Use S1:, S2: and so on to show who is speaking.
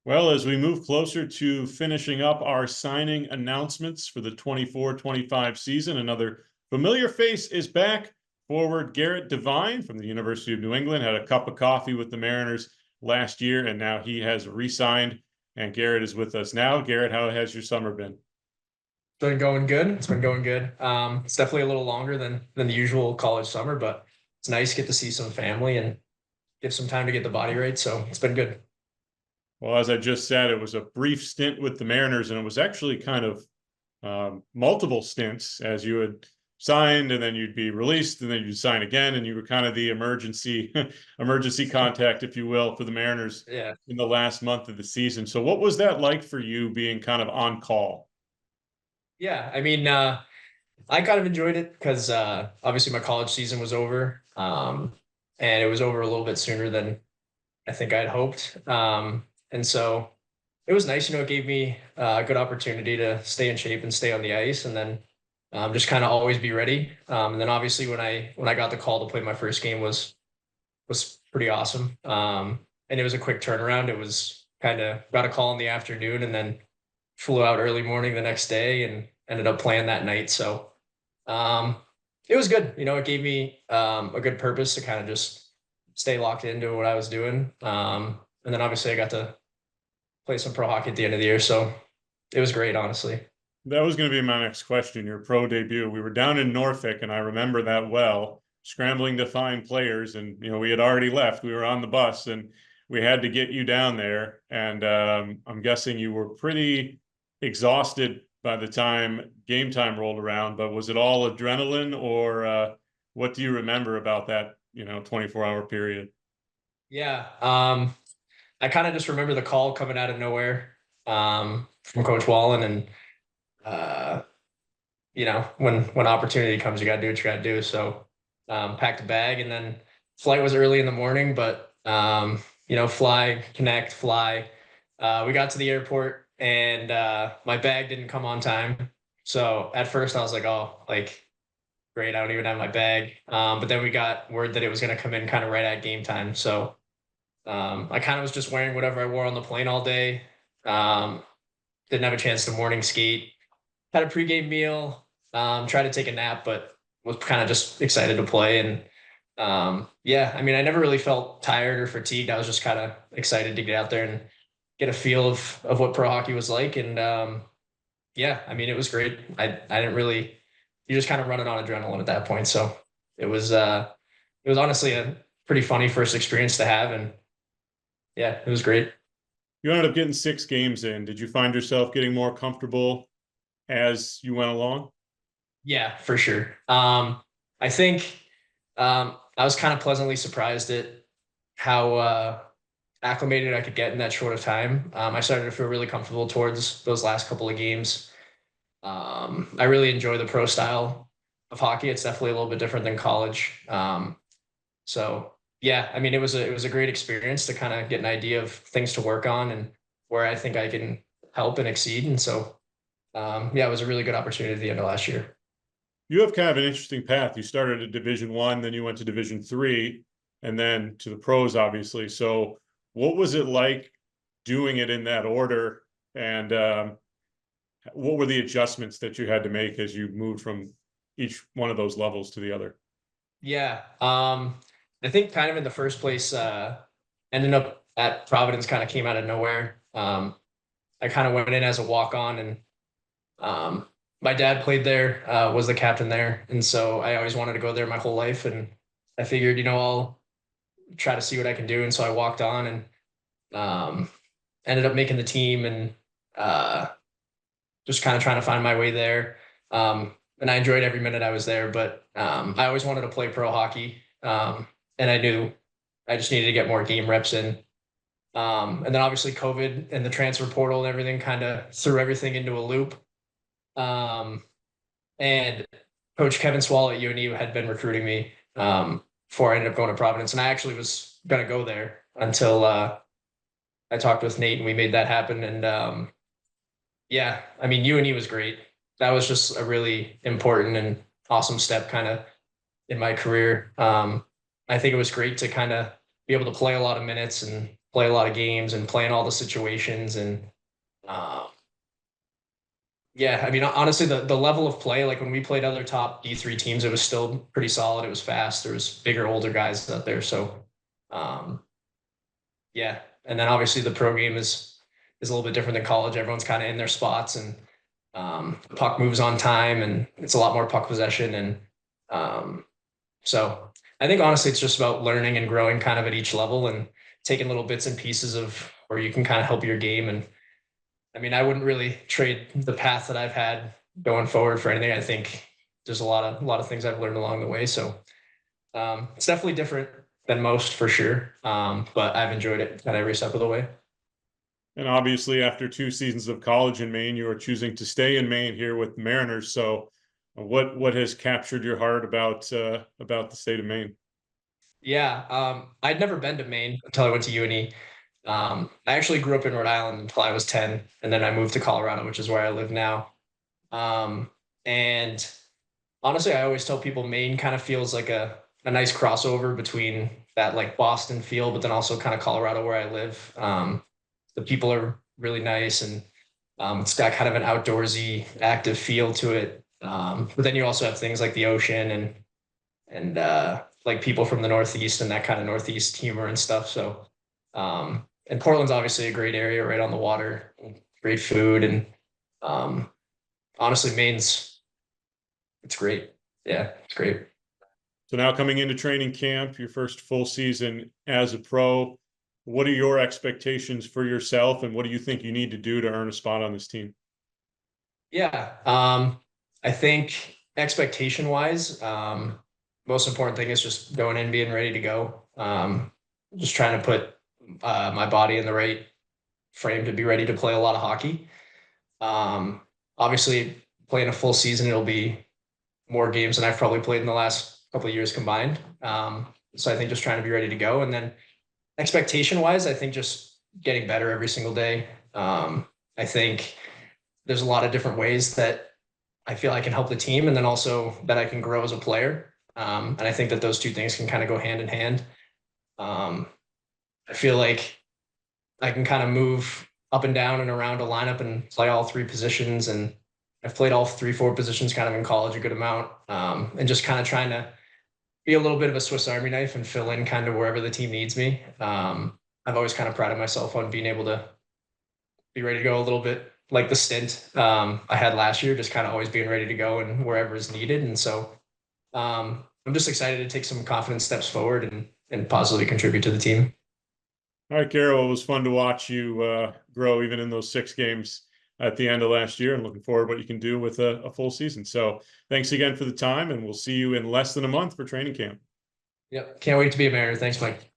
S1: Well, as we move closer to finishing up our signing announcements for the 24-25 season, another familiar face is back. Forward Garrett Devine from the University of New England had a cup of coffee with the Mariners last year, and now he has re-signed, and Garrett is with us now. Garrett, how has your summer been?
S2: Been going good. It's been going good. It's definitely a little longer than the usual college summer, but it's nice to get to see some family and give some time to get the body right. So it's been good.
S1: Well, as I just said, it was a brief stint with the Mariners, and it was actually kind of multiple stints as you had signed and then you'd be released and then you'd sign again, and you were kind of the emergency contact, if you will, for the Mariners
S2: Yeah.
S1: in the last month of the season. So what was that like for you being kind of on call?
S2: Yeah. I kind of enjoyed it because obviously my college season was over. And it was over a little bit sooner than I think I'd hoped. And so it was nice, it gave me a good opportunity to stay in shape and stay on the ice, and then just kind of always be ready. And then obviously when I got the call to play my first game was pretty awesome. And it was a quick turnaround. It was kind of got a call in the afternoon and then flew out early morning the next day and ended up playing that night. So um, it was good. It gave me a good purpose to kind of just stay locked into what I was doing. And then obviously I got to play some pro hockey at the end of the year. So it was great, honestly.
S1: That was going to be my next question, your pro debut. We were down in Norfolk, and I remember that well, scrambling to find players. And, we had already left. We were on the bus, and we had to get you down there. And I'm guessing you were pretty exhausted by the time game time rolled around. But was it all adrenaline, or what do you remember about that, 24-hour period?
S2: Yeah. I kind of just remember the call coming out of nowhere from Coach Wallen, and uh, when opportunity comes, you got to do what you got to do. So packed a bag, and then flight was early in the morning, but fly, connect, fly. We got to the airport, and my bag didn't come on time. So at first I was like, oh, like great, I don't even have my bag. But then we got word that it was going to come in kind of right at game time. So I kind of was just wearing whatever I wore on the plane all day. Um, didn't have a chance to morning skate. Had a pregame meal. Tried to take a nap, but was kind of just excited to play. And yeah, I never really felt tired or fatigued. I was just kind of excited to get out there and get a feel of what pro hockey was like. And yeah, it was great. I didn't really. You're just kind of running on adrenaline at that point. So it was honestly a pretty funny first experience to have, and yeah, it was great.
S1: You ended up getting 6 games in. Did you find yourself getting more comfortable as you went along?
S2: Yeah, for sure. I think I was kind of pleasantly surprised at how acclimated I could get in that short of time. I started to feel really comfortable towards those last couple of games. I really enjoy the pro style of hockey. It's definitely a little bit different than college. So yeah, it was a great experience to kind of get an idea of things to work on and where I think I can help and exceed. And so yeah, it was a really good opportunity at the end of last year.
S1: You have kind of an interesting path. You started at Division 1, then you went to Division 3, and then to the pros, obviously. So, what was it like doing it in that order? And what were the adjustments that you had to make as you moved from each one of those levels to the other?
S2: Yeah. I think kind of in the first place, ending up at Providence kind of came out of nowhere. I kind of went in as a walk on, and um, my dad played there, was the captain there. And so I always wanted to go there my whole life. And I figured, I'll try to see what I can do. And so I walked on and um, ended up making the team, and uh, just kind of trying to find my way there. And I enjoyed every minute I was there, but I always wanted to play pro hockey. And I knew I just needed to get more game reps in. And then obviously COVID and the transfer portal and everything kind of threw everything into a loop. Um, and Coach Kevin Swall at UNE had been recruiting me before I ended up going to Providence. And I actually was going to go there until I talked with Nate and we made that happen. And yeah, UNE was great. That was just a really important and awesome step kind of in my career. I think it was great to kind of be able to play a lot of minutes and play a lot of games and play in all the situations. And um, yeah, I mean, honestly, the level of play, like when we played other top D3 teams, it was still pretty solid. It was fast. There was bigger, older guys out there. So um, yeah, and then obviously the pro game is a little bit different than college. Everyone's kind of in their spots, and puck moves on time, and it's a lot more puck possession. And so I think honestly, it's just about learning and growing kind of at each level and taking little bits and pieces of where you can kind of help your game. And I mean, I wouldn't really trade the path that I've had going forward for anything. I think there's a lot of things I've learned along the way. So it's definitely different than most for sure. But I've enjoyed it kind of every step of the way.
S1: And obviously, after 2 seasons of college in Maine, you are choosing to stay in Maine here with Mariners. So, what has captured your heart about the state of Maine?
S2: Yeah, I'd never been to Maine until I went to uni. I actually grew up in Rhode Island until I was 10, and then I moved to Colorado, which is where I live now. Um, and honestly, I always tell people Maine kind of feels like a nice crossover between that like Boston feel, but then also kind of Colorado where I live. The people are really nice, and it's got kind of an outdoorsy, active feel to it. But then you also have things like the ocean and like people from the Northeast and that kind of Northeast humor and stuff. So, and Portland's obviously a great area right on the water, great food, and um, honestly, Maine's it's great. Yeah, it's great.
S1: So now coming into training camp, your first full season as a pro, what are your expectations for yourself, and what do you think you need to do to earn a spot on this team?
S2: Yeah, I think expectation wise, most important thing is just going in being ready to go. Just trying to put my body in the right frame to be ready to play a lot of hockey. Obviously, playing a full season, it'll be more games than I've probably played in the last couple of years combined. So I think just trying to be ready to go. And then expectation wise, I think just getting better every single day. I think there's a lot of different ways that I feel I can help the team and then also that I can grow as a player. And I think that those two things can kind of go hand in hand. Um, I feel like I can kind of move up and down and around a lineup and play all three positions. And I've played all three, four positions kind of in college a good amount. And just kind of trying to be a little bit of a Swiss Army knife and fill in kind of wherever the team needs me. I've always kind of prided myself on being able to be ready to go a little bit like the stint I had last year, just kind of always being ready to go and wherever is needed. And so I'm just excited to take some confident steps forward and positively contribute to the team.
S1: All right, Carol, it was fun to watch you grow even in those 6 games at the end of last year, and looking forward to what you can do with a full season. So thanks again for the time, and we'll see you in less than a month for training camp.
S2: Yep. Can't wait to be a Mariner. Thanks, Mike.